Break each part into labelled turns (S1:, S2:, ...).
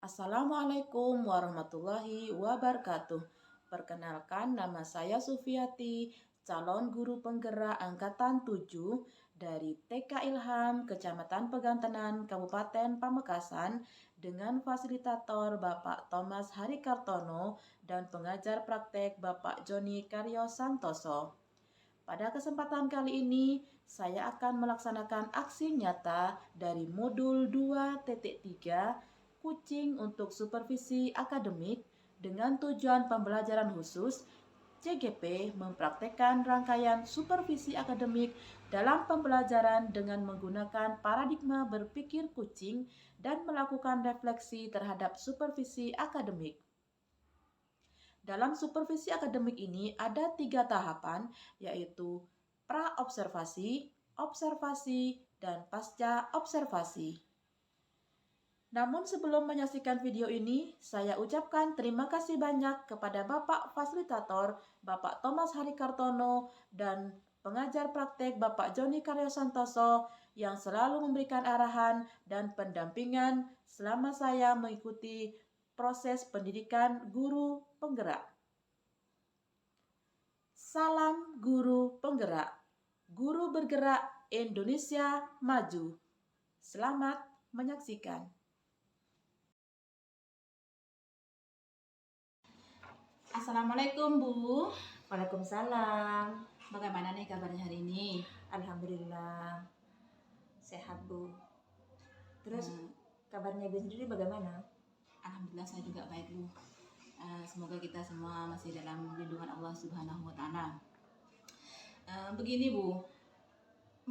S1: Assalamualaikum warahmatullahi wabarakatuh. Perkenalkan, nama saya Sufiati, calon guru penggerak angkatan 7 dari TK Ilham, Kecamatan Pegantenan, Kabupaten Pamekasan, dengan fasilitator Bapak Thomas Harikartono dan pengajar praktek Bapak Joni Karyo Santoso. Pada kesempatan kali ini, saya akan melaksanakan aksi nyata dari modul 2.3 Kucing untuk Supervisi Akademik dengan tujuan pembelajaran khusus. CGP mempraktekkan rangkaian supervisi akademik dalam pembelajaran dengan menggunakan paradigma berpikir kucing dan melakukan refleksi terhadap supervisi akademik. Dalam supervisi akademik ini ada 3 tahapan, yaitu pra-observasi, observasi, dan pasca observasi. Namun sebelum menyaksikan video ini, saya ucapkan terima kasih banyak kepada Bapak Fasilitator, Bapak Thomas Harikartono, dan pengajar praktek Bapak Joni Karyo Santoso yang selalu memberikan arahan dan pendampingan selama saya mengikuti proses pendidikan guru penggerak. Salam guru penggerak. Guru bergerak Indonesia maju. Selamat menyaksikan. Assalamualaikum Bu.
S2: Waalaikumsalam.
S1: Bagaimana nih kabarnya hari ini?
S2: Alhamdulillah sehat Bu. Terus kabarnya Bu sendiri bagaimana?
S1: Alhamdulillah saya juga baik Bu. Semoga kita semua masih dalam lindungan Allah Subhanahu wa Ta'ala. Begini Bu,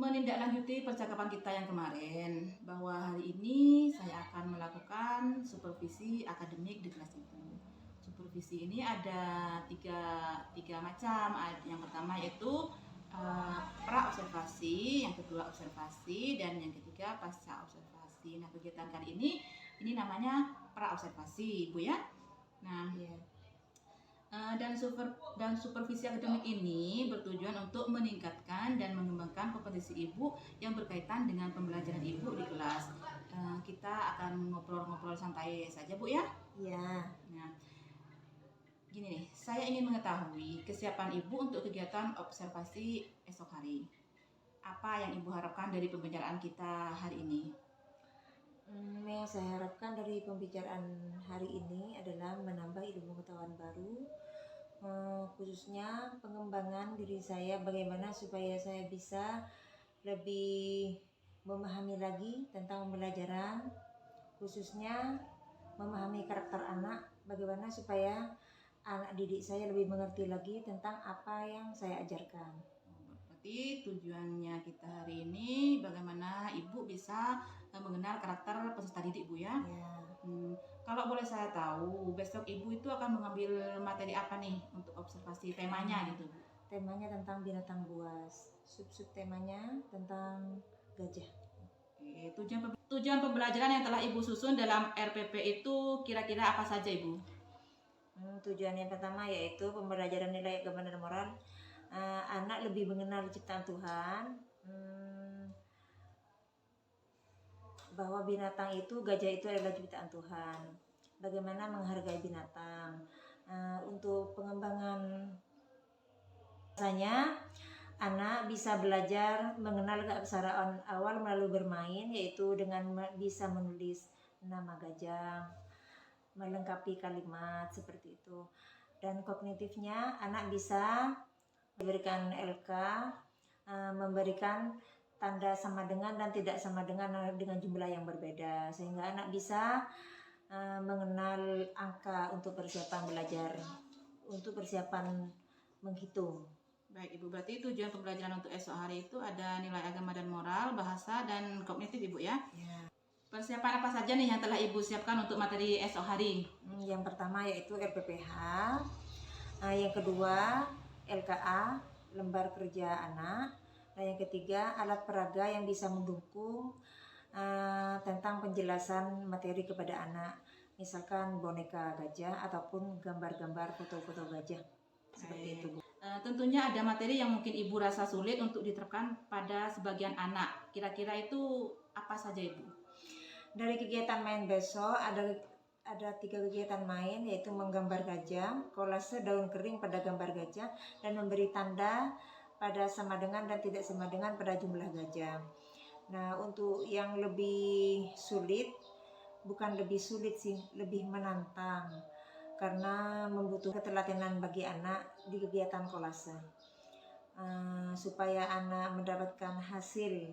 S1: menindaklanjuti percakapan kita yang kemarin, bahwa hari ini saya akan melakukan supervisi akademik di kelas Ibu. Supervisi ini ada tiga macam. Yang pertama yaitu pra-observasi, yang kedua observasi, dan yang ketiga pasca observasi. Nah, kegiatan kali ini namanya pra-observasi, Bu ya. Nah, dan supervisi akademik ini bertujuan untuk meningkatkan dan mengembangkan kompetensi Ibu yang berkaitan dengan pembelajaran Ibu di kelas. Kita akan ngobrol-ngobrol santai saja Bu ya.
S2: Iya.
S1: Nah, gini nih, saya ingin mengetahui kesiapan Ibu untuk kegiatan observasi esok hari. Apa yang Ibu harapkan dari pembicaraan kita hari ini?
S2: Yang saya harapkan dari pembicaraan hari ini adalah menambah ilmu pengetahuan baru, khususnya pengembangan diri saya, bagaimana supaya saya bisa lebih memahami lagi tentang pembelajaran, khususnya memahami karakter anak, bagaimana supaya anak didik saya lebih mengerti lagi tentang apa yang saya ajarkan.
S1: Berarti tujuannya kita hari ini bagaimana Ibu bisa mengenal karakter peserta didik Bu ya.
S2: Ya.
S1: Kalau boleh saya tahu, besok Ibu itu akan mengambil materi apa nih untuk observasi, temanya gitu Bu?
S2: Temanya tentang binatang buas, sub-sub temanya tentang gajah.
S1: Oke, tujuan pembelajaran yang telah Ibu susun dalam RPP itu kira-kira apa saja Ibu?
S2: Tujuan yang pertama yaitu pembelajaran nilai agama dan moral. Anak lebih mengenal ciptaan Tuhan, bahwa binatang itu, gajah itu adalah ciptaan Tuhan. Bagaimana menghargai binatang. Untuk pengembangan rasanya, anak bisa belajar mengenal keaksaraan awal melalui bermain, yaitu dengan bisa menulis nama gajah, melengkapi kalimat seperti itu. Dan kognitifnya anak bisa diberikan LK, memberikan tanda sama dengan dan tidak sama dengan jumlah yang berbeda, sehingga anak bisa mengenal angka untuk persiapan belajar, untuk persiapan menghitung.
S1: Baik Ibu, berarti tujuan pembelajaran untuk esok hari itu ada nilai agama dan moral, bahasa, dan kognitif Ibu ya?
S2: Ya.
S1: Persiapan apa saja nih yang telah Ibu siapkan untuk materi esok hari?
S2: Yang pertama yaitu RPPH, yang kedua LKA, lembar kerja anak, dan yang ketiga alat peraga yang bisa mendukung tentang penjelasan materi kepada anak, misalkan boneka gajah ataupun gambar-gambar foto-foto gajah. Seperti itu Bu.
S1: Tentunya ada materi yang mungkin Ibu rasa sulit untuk diterapkan pada sebagian anak. Kira-kira itu apa saja Ibu?
S2: Dari kegiatan main besok ada 3 kegiatan main, yaitu menggambar gajah, kolase daun kering pada gambar gajah, dan memberi tanda pada sama dengan dan tidak sama dengan pada jumlah gajah. Nah, untuk yang lebih sulit, bukan lebih sulit sih, lebih menantang, karena membutuhkan ketelatenan bagi anak di kegiatan kolase. Supaya anak mendapatkan hasil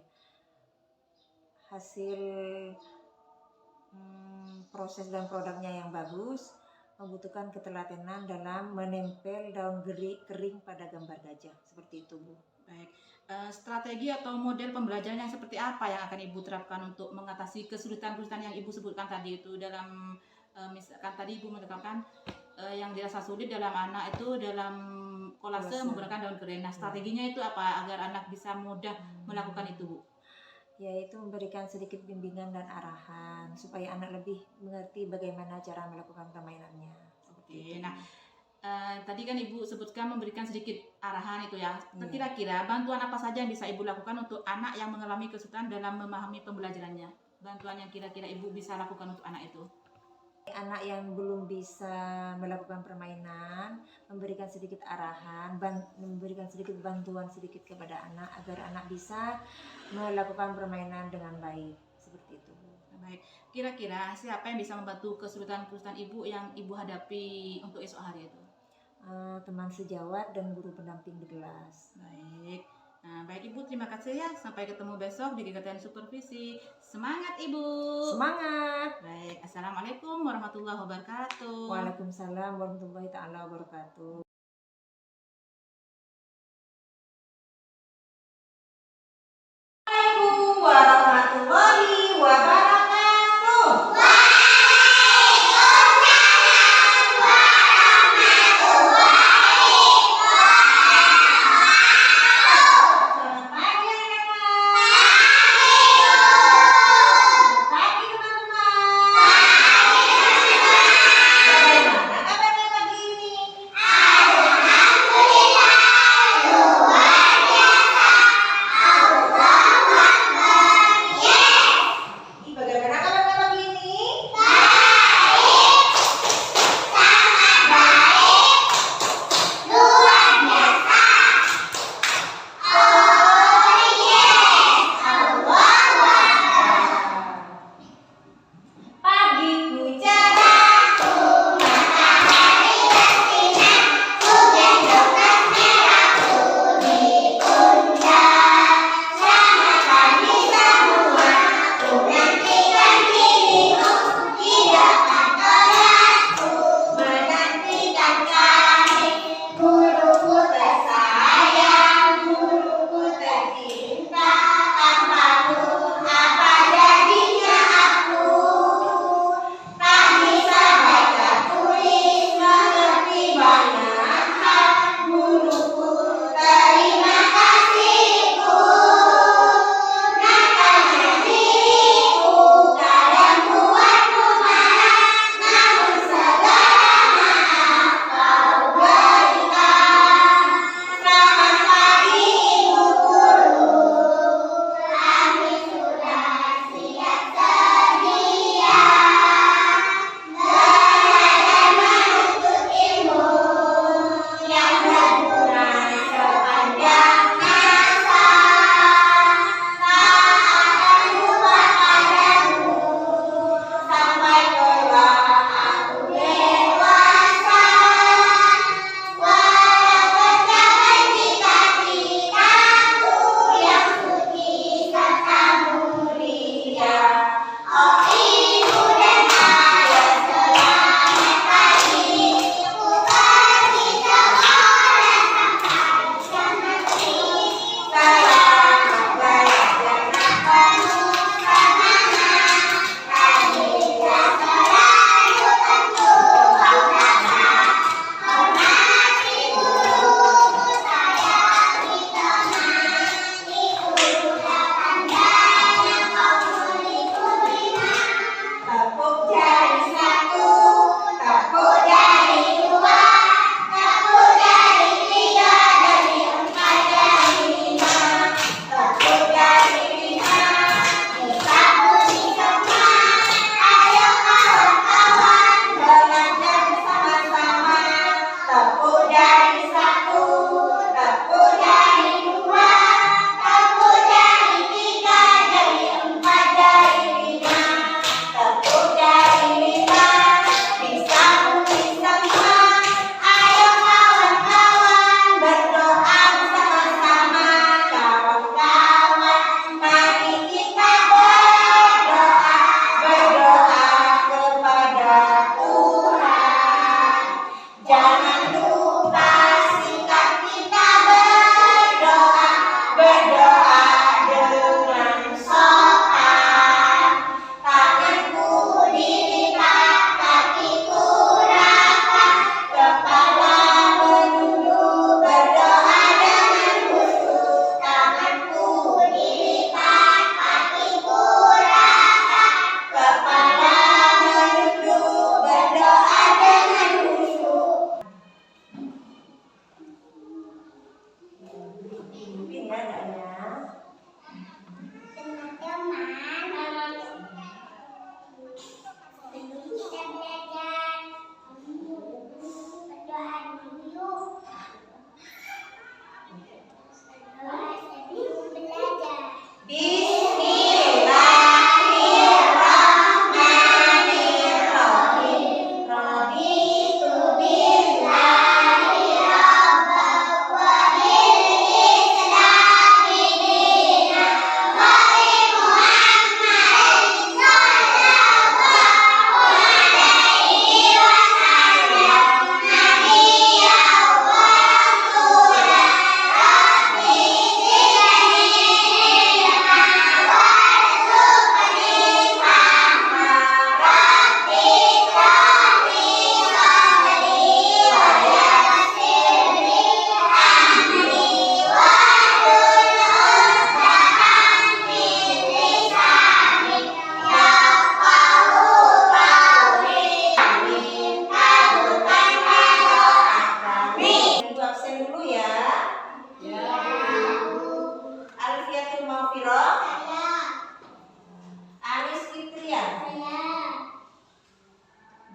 S2: proses dan produknya yang bagus, membutuhkan ketelatenan dalam menempel daun kering pada gambar gajah, seperti itu, Bu.
S1: Baik, strategi atau model pembelajaran yang seperti apa yang akan Ibu terapkan untuk mengatasi kesulitan-kesulitan yang Ibu sebutkan tadi itu dalam misalkan tadi Ibu menekankan yang dirasa sulit dalam anak itu dalam kolase menggunakan daun kering. Nah, strateginya itu apa agar anak bisa mudah melakukan itu, Bu?
S2: Yaitu memberikan sedikit bimbingan dan arahan supaya anak lebih mengerti bagaimana cara melakukan permainannya.
S1: Oke, nah tadi kan Ibu sebutkan memberikan sedikit arahan itu ya. Kira-kira bantuan apa saja yang bisa Ibu lakukan untuk anak yang mengalami kesulitan dalam memahami pembelajarannya? Bantuan yang kira-kira Ibu bisa lakukan untuk anak itu?
S2: Anak yang belum bisa melakukan permainan, memberikan sedikit arahan, memberikan sedikit bantuan sedikit kepada anak agar anak bisa melakukan permainan dengan baik, seperti itu.
S1: Baik, kira-kira siapa yang bisa membantu kesulitan-kesulitan Ibu yang Ibu hadapi untuk esok hari itu?
S2: Teman sejawat dan guru pendamping di kelas.
S1: Baik. Nah, baik Ibu, terima kasih ya. Sampai ketemu besok di kegiatan supervisi. Semangat Ibu.
S2: Semangat.
S1: Baik, Assalamualaikum warahmatullahi wabarakatuh.
S2: Waalaikumsalam warahmatullahi taala wabarakatuh. Assalamualaikum warahmatullahi wabarakatuh. Bagaimana kabarnya pagi ini?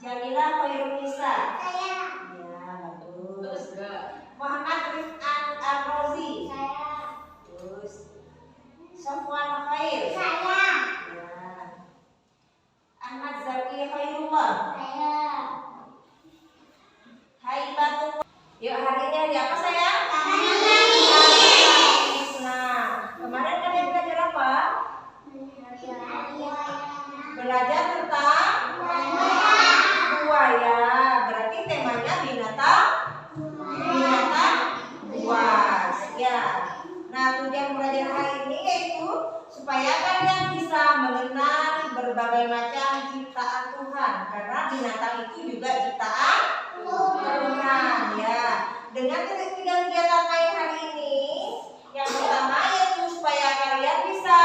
S2: Jamila Khairunisa.
S3: Saya.
S2: Ya, bagus. Muhammad Rifan Arrozi.
S3: Saya.
S2: Bagus. Sofwan Khair.
S3: Saya.
S2: Ya. Ahmad Zaki Khairullah.
S3: Saya.
S2: Haibatullah. Yuk, hari ini hari apa sayang? Nah, kemarin kalian belajar apa? Belajar tentang buaya. Berarti temanya binatang buas. Ya. Nah, tujuan belajar hari ini yaitu supaya kalian bisa mengenal berbagai macam ciptaan Tuhan. Karena binatang itu juga ciptaan Tuhan. Ya. Dengan tiga kegiatan main hari ini, yang pertama yaitu supaya kalian bisa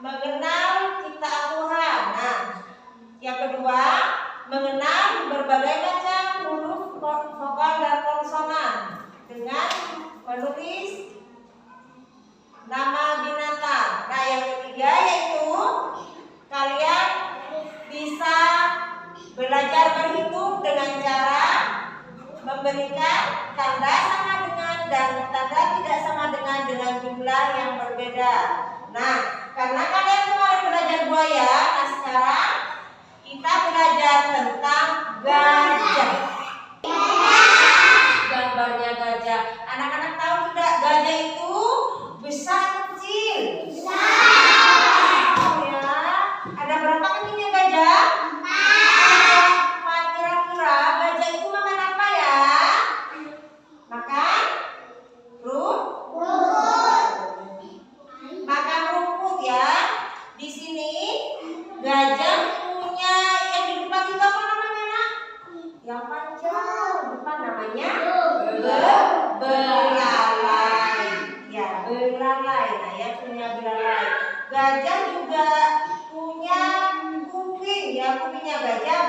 S2: mengenal ciptaan Tuhan. Nah, yang kedua, mengenal berbagai macam huruf vokal dan konsonan dengan menulis nama binatang. Nah, yang ketiga yaitu kalian bisa belajar berhitung dengan cara memberikan tanda sama dengan dan tanda tidak sama dengan jumlah yang berbeda. Nah, karena kalian kemarin belajar buaya, nah sekarang kita belajar tentang gajah. Gambarnya gajah. Anak-anak tahu tidak gajah itu besar kecil? Besar. Ya. Ada berapa kakinya gajah? 4. Kira-kira gajah itu makan apa ya? Makan rumput. Makan rumput ya. Di sini gajah punya yang di depan itu apa namanya, Nak? Yang panjang depan namanya belalai. Ya, belalai. Nah, ya punya belalai. Gajah juga punya kuping ya, kupingnya gajah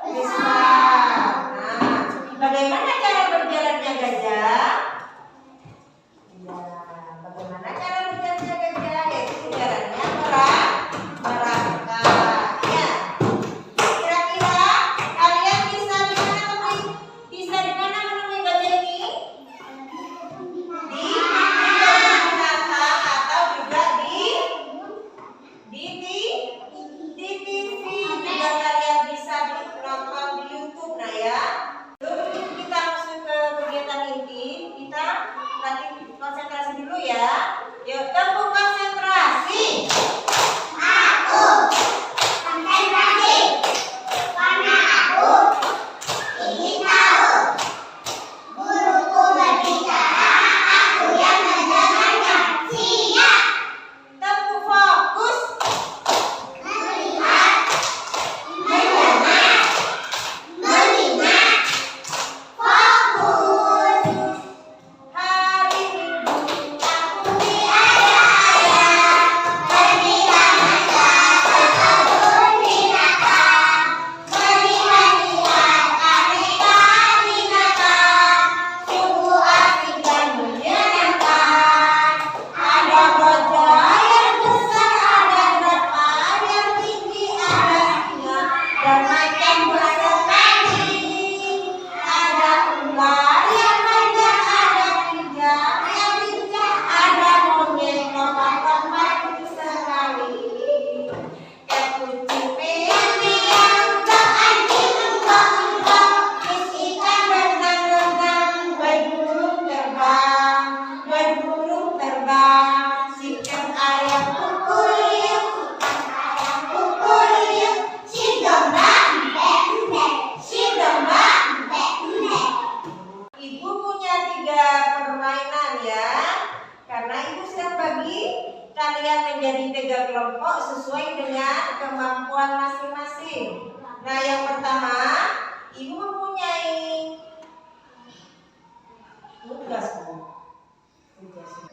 S2: besar. Nah, bagaimana cara berjalannya gajah? Ya, bagaimana cara berjalannya gajah? Yaitu jalannya merangkak. Ya. Kira-kira kalian bisa di mana menemui gajah ini? Di binatang atau juga di TV. Juga kalian bisa nonton di YouTube. Nah ya. Sebelum kita masuk ke kegiatan inti, kita latih konsentrasi dulu ya. Yuk, tepuk konsentrasi. Tepuk fokus. Hari Minggu aku sungguh asik dan menyenangkan. Ada gajah yang besar, ada jerapah yang tinggi, ada singa dan macan bersepedi. Ada ular yang panjang, ada kijang yang lincah, ada monyet lompat-lompat sekali. Kayak kucing meong-meong, kak anjing embang-embang, fish ikan berenang-renang, berburung terbang, chicken ayam kukuyuk, si domba Ibu punya 3 permainan ya. Karena ibu sedang bagi kalian menjadi 3 kelompok sesuai dengan kemampuan masing-masing. Nah, yang pertama, ibu mempunyai tugas.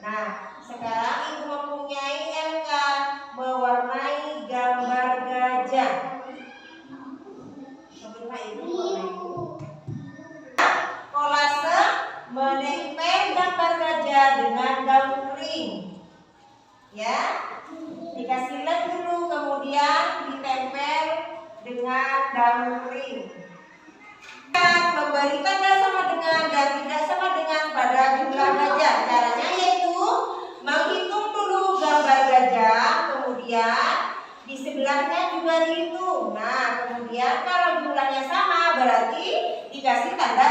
S2: Nah, sekarang ibu mempunyai MK mewarnai gambar gajah. Coba ibu warnai. Kolase menempel gambar gajah dengan daun kering. Ya, dikasih lem dulu, kemudian ditempel dengan daun kering. Memberi tanda sama dengan dan tidak sama dengan pada jumlah gajah. Caranya yaitu menghitung dulu gambar gajah, kemudian di sebelahnya juga dihitung. Nah, kemudian kalau jumlahnya sama berarti dikasih tanda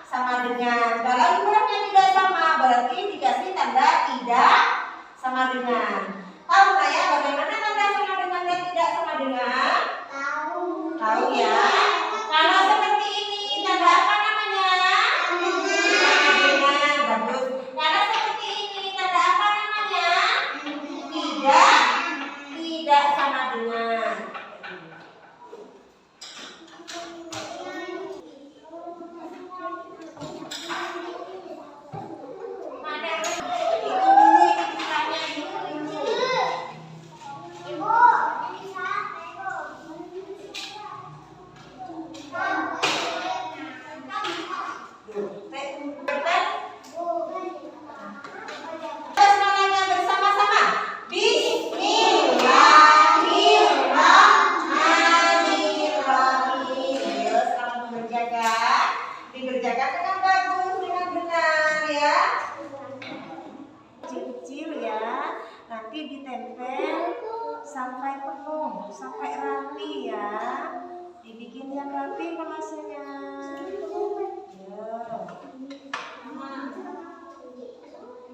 S2: sama dengan. Kalau jumlahnya tidak sama berarti dikasih tanda tidak sama dengan. Tahu nggak ya bagaimana tanda sama dengan dan tidak sama dengan? Tahu ya. Kalau seperti ini tanda apa namanya? Sama dengan. Bagus. Kalau seperti ini tanda apa namanya? Tidak sama dengan. Dikerjakan dengan bagus, dengan benar ya. Kecil-kecil ya, nanti ditempel sampai penuh, sampai rapi ya. Dibikin yang rapi kemasnya. Ya.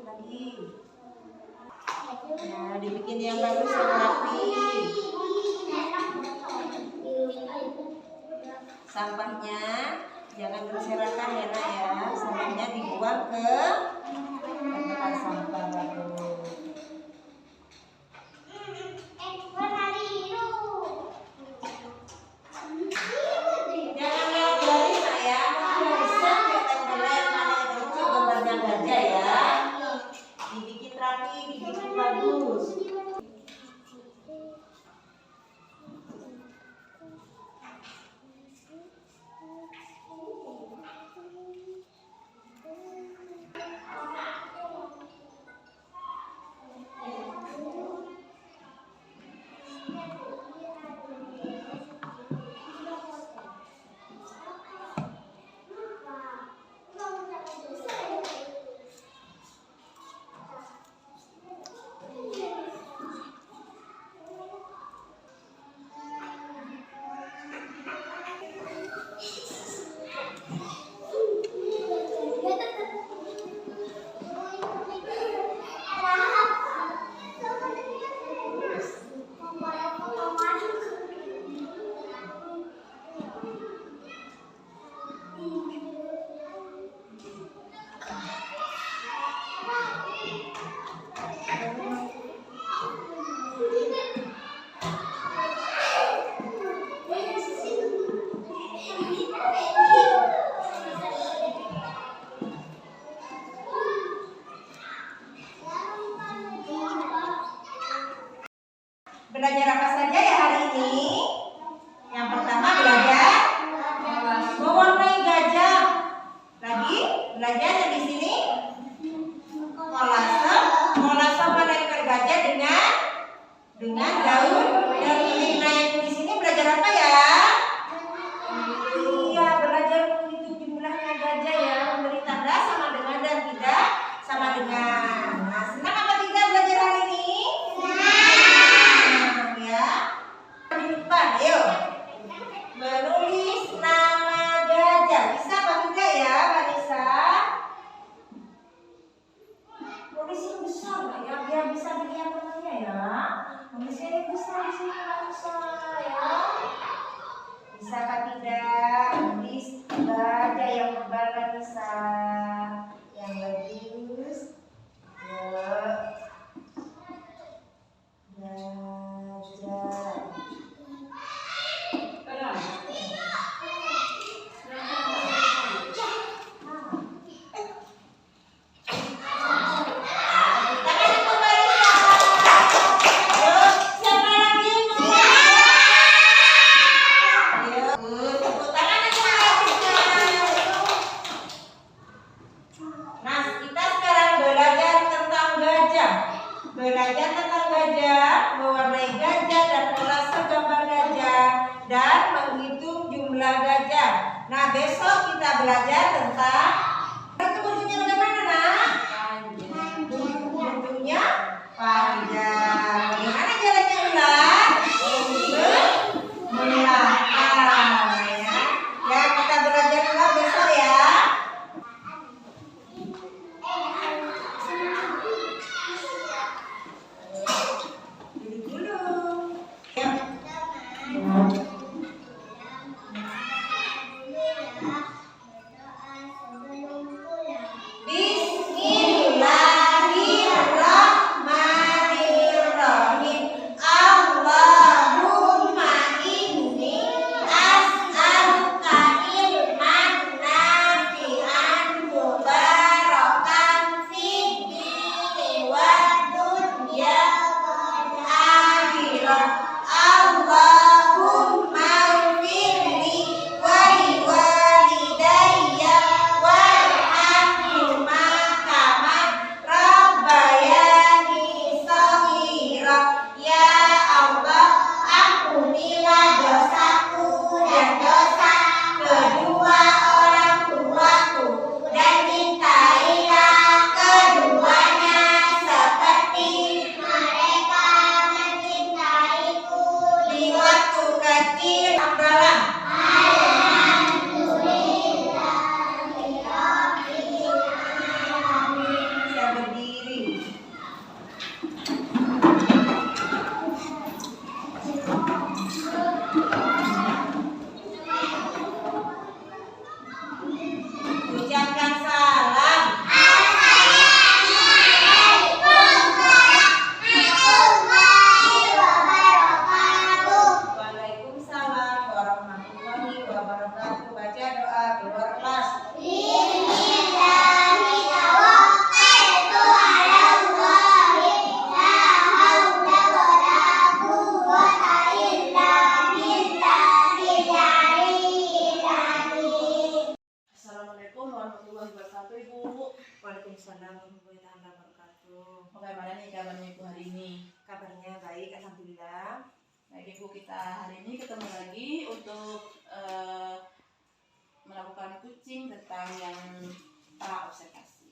S2: Lagi. Nah, dibikin yang bagus yang rapi. Sampahnya jangan berserakan ya nak ya, sampahnya dibuang ke tempat sampah baru. Jangan lewat garis nak ya, garisan tempelan mana yang lucu gambarnya gajah ya. Dibikin rapi, dibikin bagus. Belajar apa saja ya hari ini? Yang pertama belajar mewarnai gajah. Lagi belajar di sini kolase menempel gajah dengan daun lilin. Nah, yang di sini belajar apa ya? Iya, belajar menghitung jumlahnya gajah ya, memberi tanda sama dengan dan tidak sama dengan. Nah, senang apa tidak belajar hari ini? Ya. Di depan, yuk. Menulis nama gajah. Bisa apa tidak ya, Vanessa? Nulis yang besar ya, biar bisa dilihat temannya ya. Nulisnya yang besar di sini nggak usah ya. Bisa apa tidak? Nulis gajah yang tebal, Vanessa. Yang bagus. Yuk. Gajah. Tepuk tangan yang bagus. jumlah gajah. Nah, besok kita belajar tentang itu bentuknya bagaimana, nak? Bentuknya panjang. Bagaimana jalannya ular? Melangkah, ya. Ya, kita belajar ular besok ya. Duduk dulu. Ya. Bismillahirrahmanirrahim. Allahumma inni as'aluka ilman nafi'an mubarakan fid dini wad dunya wal akhirah. Allahumma ighfirli wa liwalidayya warhamhuma kama rabbayani shaghira. Ya Allah, ampunilah dosaku dan dosa kedua orang tuaku, dan cintailah keduanya seperti mereka mencintaiku di waktu kecil. Abdallah. Saya berdiri. Ucapkan salam. Waalaikumsalam warahmatullahi wabarakatuh. Baca doa keluar kelas.
S1: Assalamualaikum warahmatullahi wabarakatuh, Ibu.
S2: Waalaikumsalam warahmatullahi wabarakatuh.
S1: Bagaimana nih kabarnya Ibu hari ini?
S2: Kabarnya baik, alhamdulillah.
S1: Baik Ibu, kita hari ini ketemu lagi untuk melakukan coaching tentang yang praobservasi.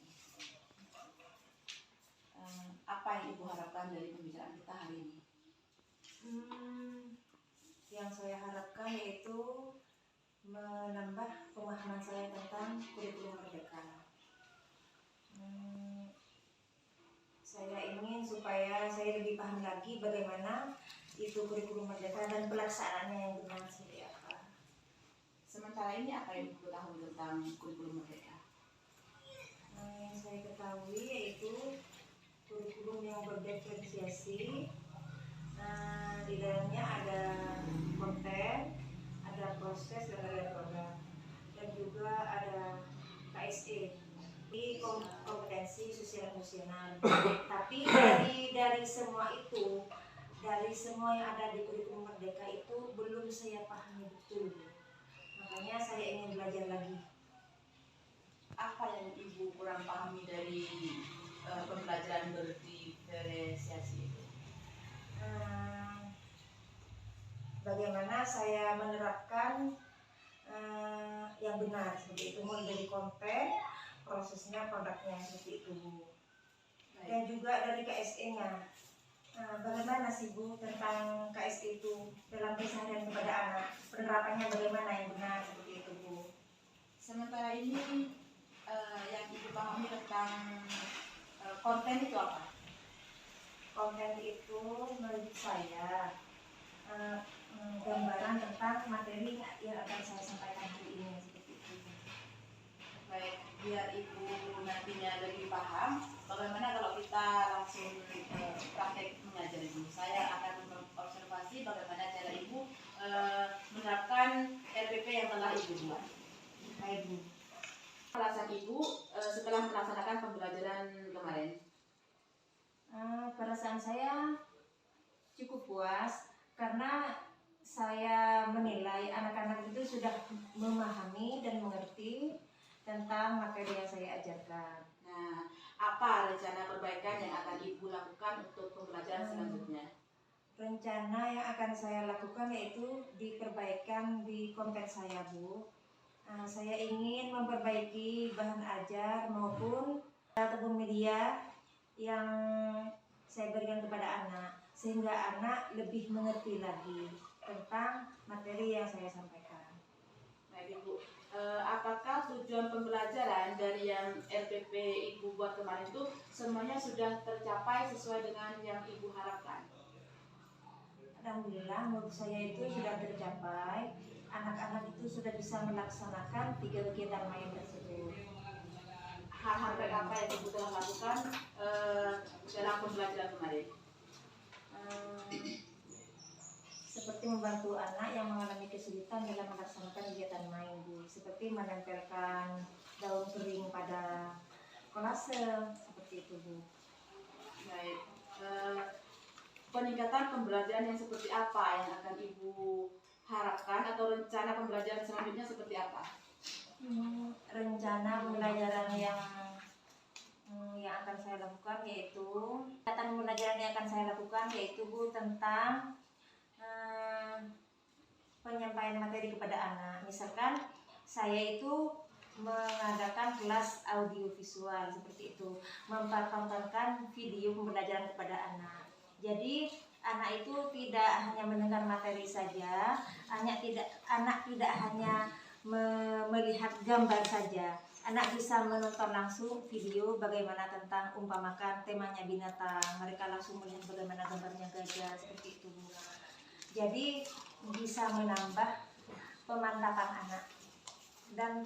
S1: Apa yang Ibu harapkan dari pembicaraan kita hari ini?
S2: Yang saya harapkan yaitu menambah pemahaman saya tentang kurikulum merdeka. Saya ingin supaya saya lebih paham lagi bagaimana itu kurikulum merdeka dan pelaksanaannya yang benar seperti apa.
S1: Sementara ini apa yang Ibu tahu tentang kurikulum merdeka?
S2: Yang saya ketahui yaitu kurikulum yang berdiferensiasi. Di dalamnya ada konten, ada proses, dan ada program, dan juga ada KSE, di kompetensi sosial emosional. Tapi dari semua itu, dari semua yang ada di kurikulum merdeka itu belum saya pahami betul. Makanya saya ingin belajar lagi.
S1: Apa yang Ibu kurang pahami dari pembelajaran berdiferensiasi itu?
S2: Bagaimana saya menerapkan yang benar seperti itu, mulai dari konten, prosesnya, produknya seperti itu, Bu. Dan juga dari KSE-nya. Bagaimana sih Bu tentang KSE itu dalam keseharian kepada anak? Penerapannya bagaimana yang benar seperti itu, Bu?
S1: Sementara ini yang Ibu pahami tentang konten itu apa?
S2: Konten itu menurut saya gambaran tentang materi yang akan saya sampaikan hari ini seperti itu.
S1: Baik, biar Ibu nantinya lebih paham, bagaimana kalau kita langsung praktek mengajar Ibu? Saya akan mengobservasi bagaimana cara Ibu menerapkan RPP yang telah Ibu buat.
S2: Baik, Bu.
S1: Perasaan Ibu setelah melaksanakan pembelajaran kemarin?
S2: Perasaan saya cukup puas karena saya menilai anak-anak itu sudah memahami dan mengerti tentang materi yang saya ajarkan.
S1: Nah, apa rencana perbaikan yang akan Ibu lakukan untuk pembelajaran selanjutnya?
S2: Rencana yang akan saya lakukan yaitu di perbaikan di konten saya, Bu. Saya ingin memperbaiki bahan ajar maupun ataupun media yang saya berikan kepada anak, sehingga anak lebih mengerti lagi tentang materi yang saya sampaikan.
S1: Baik Ibu, apakah tujuan pembelajaran dari yang RPP Ibu buat kemarin itu semuanya sudah tercapai sesuai dengan yang Ibu harapkan?
S2: Alhamdulillah, menurut saya itu sudah tercapai. Anak-anak itu sudah bisa melaksanakan 3 kegiatan main tersebut.
S1: Hal-hal baik apa yang Ibu telah lakukan dalam pembelajaran kemarin?
S2: Seperti membantu anak yang mengalami kesulitan dalam melaksanakan kegiatan main, Bu. Seperti menempelkan daun kering pada kolase, seperti itu, Bu.
S1: Baik, peningkatan pembelajaran yang seperti apa yang akan Ibu harapkan atau rencana pembelajaran selanjutnya seperti apa?
S2: Rencana pembelajaran yang akan saya lakukan yaitu Bu, tentang penyampaian materi kepada anak. Misalkan saya itu mengadakan kelas audiovisual seperti itu, mempertontonkan video pembelajaran kepada anak. Jadi anak itu tidak hanya mendengar materi saja, anak tidak hanya melihat gambar saja. Anak bisa menonton langsung video bagaimana tentang umpamakan temanya binatang, mereka langsung melihat bagaimana gambarnya gajah, seperti itu. Jadi bisa menambah pemantapan anak dan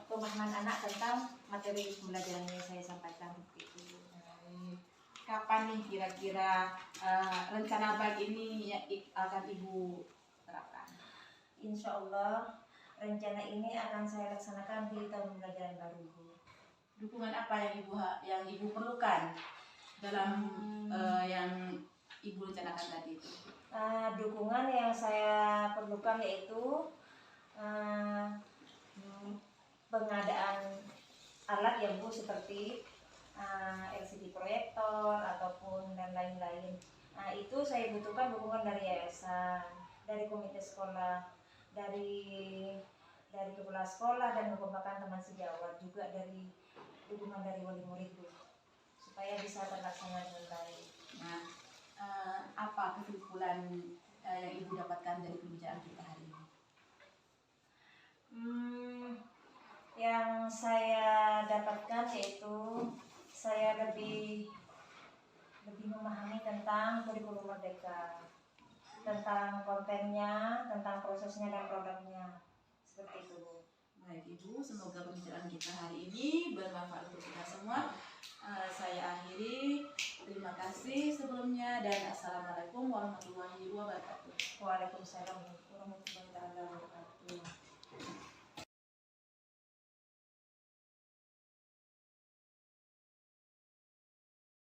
S2: pemahaman anak tentang materi pembelajaran yang saya sampaikan, seperti itu.
S1: Kapan nih kira-kira rencana baik ini akan Ibu terapkan?
S2: Insya Allah rencana ini akan saya laksanakan di tahun pembelajaran baru, Bu.
S1: Dukungan apa yang Ibu perlukan dalam yang Ibu rencanakan tadi itu?
S2: Dukungan yang saya perlukan yaitu pengadaan alat yang, Bu, seperti LCD proyektor ataupun dan lain-lain. Itu saya butuhkan dukungan dari yayasan, dari komite sekolah, dari kepala sekolah dan kekompakan teman sejawat, juga dari dukungan dari wali murid, Bu, supaya bisa terlaksana dengan baik.
S1: Nah, apa kesimpulan yang Ibu dapatkan dari pembicaraan kita hari ini?
S2: Yang saya dapatkan yaitu saya lebih memahami tentang kurikulum Merdeka, tentang kontennya, tentang prosesnya dan produknya, seperti itu, Bu.
S1: Baik Ibu, semoga pembicaraan kita hari ini bermanfaat untuk kita semua. Saya akhiri. Terima kasih sebelumnya dan Assalamualaikum warahmatullahi wabarakatuh.
S2: Waalaikumsalam warahmatullahi wabarakatuh.